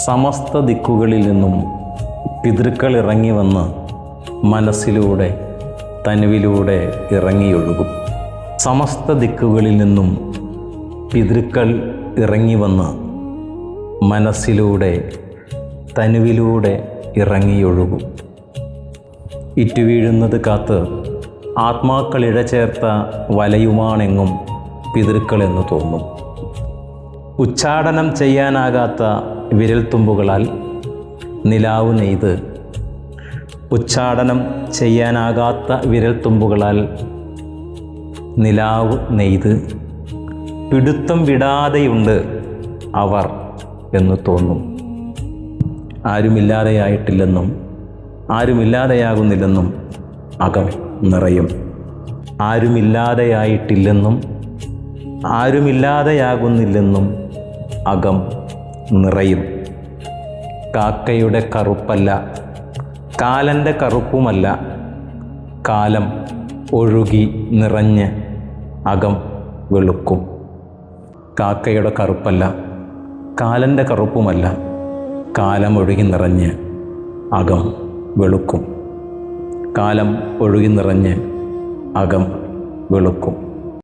സമസ്ത ദിക്കുകളിൽ നിന്നും പിതൃക്കൾ ഇറങ്ങി വന്ന് മനസ്സിലൂടെ തനുവിലൂടെ ഇറങ്ങിയൊഴുകും. സമസ്ത ദിക്കുകളിൽ നിന്നും പിതൃക്കൾ ഇറങ്ങി വന്ന് മനസ്സിലൂടെ തനുവിലൂടെ ഇറങ്ങിയൊഴുകും. ഇറ്റുവീഴുന്നത് കാത്ത് ആത്മാക്കൾ ഇഴചേർത്ത വലയുമാണെങ്ങും പിതൃക്കളെന്ന് തോന്നും. ഉച്ചാടനം ചെയ്യാനാകാത്ത വിരൽത്തുമ്പുകളാൽ നിലാവ് നെയ്ത്, ഉച്ചാടനം ചെയ്യാനാകാത്ത വിരൽത്തുമ്പുകളാൽ നിലാവ് നെയ്ത് പിടുത്തം വിടാതെയുണ്ട് അവർ എന്ന് തോന്നും. ആരുമില്ലാതെയായിട്ടില്ലെന്നും ആരുമില്ലാതെയാകുന്നില്ലെന്നും അകം നിറയും. ആരുമില്ലാതെയായിട്ടില്ലെന്നും ആരുമില്ലാതെയാകുന്നില്ലെന്നും അകം നിറയും. കാക്കയുടെ കറുപ്പല്ല, കാലൻ്റെ കറുപ്പുമല്ല, കാലം ഒഴുകി നിറഞ്ഞ് അകം വെളുക്കും. കാക്കയുടെ കറുപ്പല്ല, കാലൻ്റെ കറുപ്പുമല്ല, കാലം ഒഴുകി നിറഞ്ഞ് അകം വെളുക്കും. കാലം ഒഴുകി നിറഞ്ഞ് അകം വെളുക്കും.